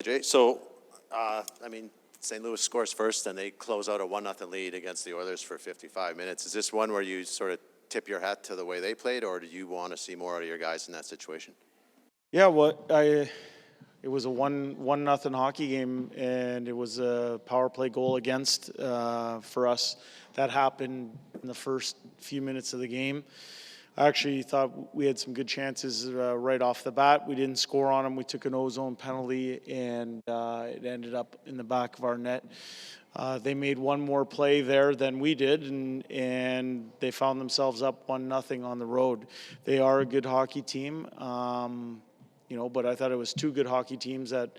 Jay, so, St. Louis scores first, and they close out a 1-0 lead against the Oilers for 55 minutes. Is this one where you sort of tip your hat to the way they played, or do you want to see more out of your guys in that situation? Yeah, it was a one nothing hockey game, and it was a power play goal against for us. That happened in the first few minutes of the game. I actually thought we had some good chances right off the bat. We didn't score on them. We took an ozone penalty, and it ended up in the back of our net. They made one more play there than we did, and they found themselves up 1-0 on the road. They are a good hockey team, but I thought it was two good hockey teams that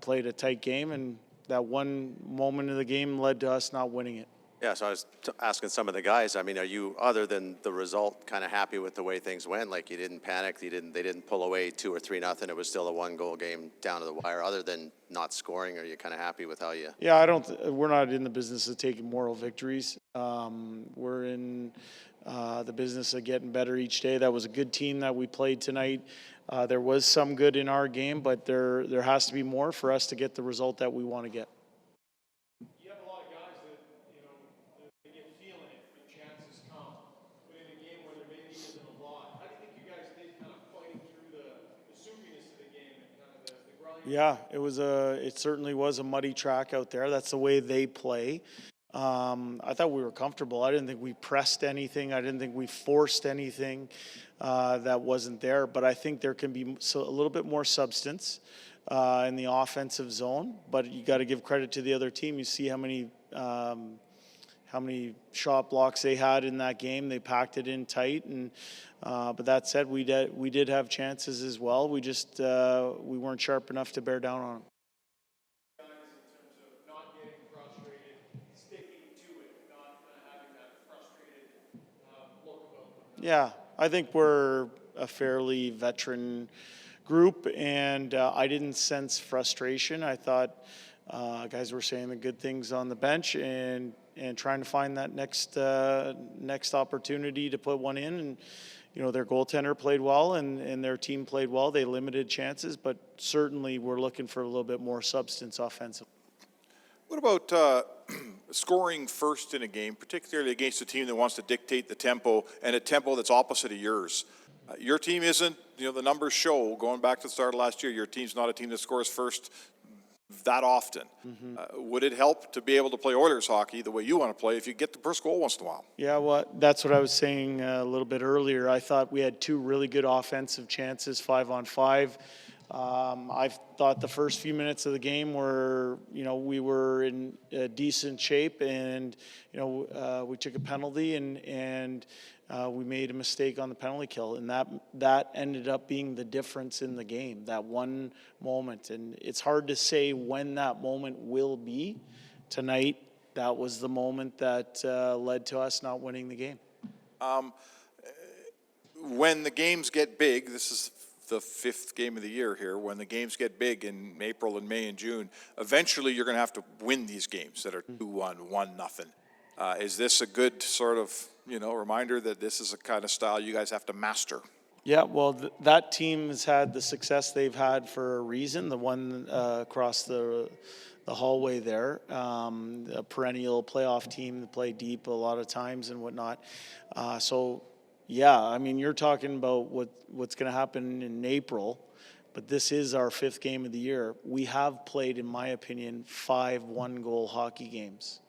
played a tight game, and that one moment of the game led to us not winning it. Yeah, so I was asking some of the guys, are you, other than the result, kind of happy with the way things went? Like, you didn't panic, they didn't pull away 2 or 3-0, it was still a 1-goal game down to the wire. Other than not scoring, are you kind of happy with how you... Yeah, we're not in the business of taking moral victories. We're in the business of getting better each day. That was a good team that we played tonight. There was some good in our game, but there has to be more for us to get the result that we want to get. Yeah, it certainly was a muddy track out there. That's the way they play. I thought we were comfortable. I didn't think we pressed anything. I didn't think we forced anything that wasn't there. But I think there can be a little bit more substance in the offensive zone. But you got to give credit to the other team. You see how many shot blocks they had in that game. They packed it in tight, and but that said, we did have chances as well. We just we weren't sharp enough to bear down on them. Yeah, I think we're a fairly veteran group, and I didn't sense frustration. I thought guys were saying the good things on the bench and trying to find that next opportunity to put one in. And their goaltender played well, and their team played well. They limited chances, but certainly we're looking for a little bit more substance offensively. What about scoring first in a game, particularly against a team that wants to dictate the tempo and a tempo that's opposite of yours? Your team isn't, the numbers show, going back to the start of last year, your team's not a team that scores first that often. Mm-hmm. Would it help to be able to play Oilers hockey the way you want to play if you get the first goal once in a while? Yeah, well, that's what I was saying a little bit earlier. I thought we had two really good offensive chances, 5-on-5. I thought the first few minutes of the game were, we were in decent shape, and we took a penalty and we made a mistake on the penalty kill, and that ended up being the difference in the game. That one moment, and it's hard to say when that moment will be. Tonight, that was the moment that led to us not winning the game. When the games get big, this is the 5th game of the year here, when the games get big in April and May and June, eventually you're going to have to win these games that are 2-1, 1-0. Is this a good sort of, reminder that this is a kind of style you guys have to master? Yeah, well, that team has had the success they've had for a reason. The one across the hallway there, a perennial playoff team that play deep a lot of times and whatnot. Yeah, you're talking about what's going to happen in April, but this is our 5th game of the year. We have played, in my opinion, 5 one-goal hockey games.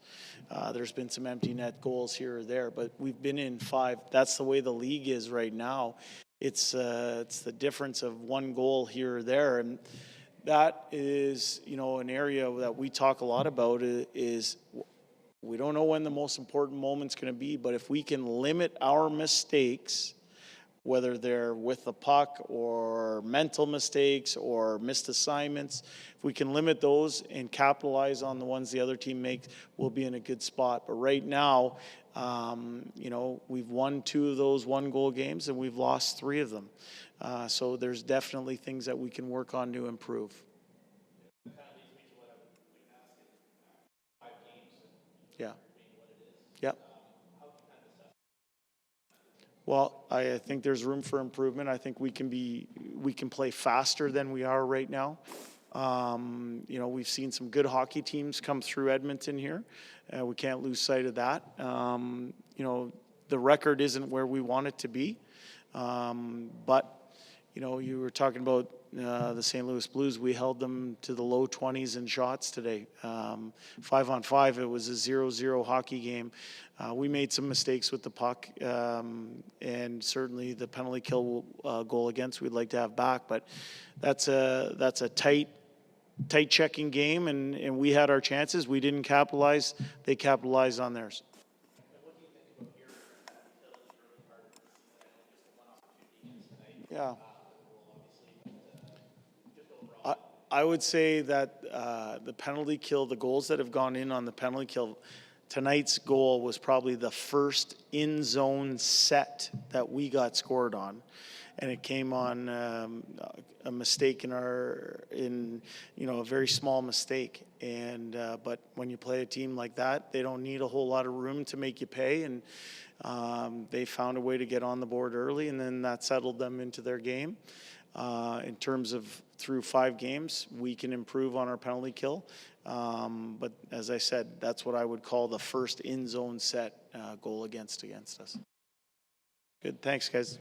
There's been some empty net goals here or there, but we've been in 5. That's the way the league is right now. It's the difference of 1 goal here or there, and that is, an area that we talk a lot about is we don't know when the most important moment's going to be, but if we can limit our mistakes, whether they're with the puck or mental mistakes or missed assignments, if we can limit those and capitalize on the ones the other team makes, we'll be in a good spot. But right now, we've won 2 of those 1-goal games and we've lost 3 of them. So there's definitely things that we can work on to improve. Yeah. Yeah. Well, I think there's room for improvement. I think we can play faster than we are right now. We've seen some good hockey teams come through Edmonton here. We can't lose sight of that. The record isn't where we want it to be. But you were talking about the St. Louis Blues. We held them to the low 20s in shots today. 5-on-5, it was a 0-0 hockey game. We made some mistakes with the puck, and certainly the penalty kill goal against we'd like to have back. But that's a tight checking game, and we had our chances. We didn't capitalize. They capitalized on theirs. Yeah. I would say that the penalty kill, the goals that have gone in on the penalty kill, tonight's goal was probably the first in-zone set that we got scored on. And it came on a mistake a very small mistake. And but when you play a team like that, they don't need a whole lot of room to make you pay. And they found a way to get on the board early, and then that settled them into their game. In terms of through 5 games, we can improve on our penalty kill. But as I said, that's what I would call the first in-zone set goal against us. Good. Thanks, guys.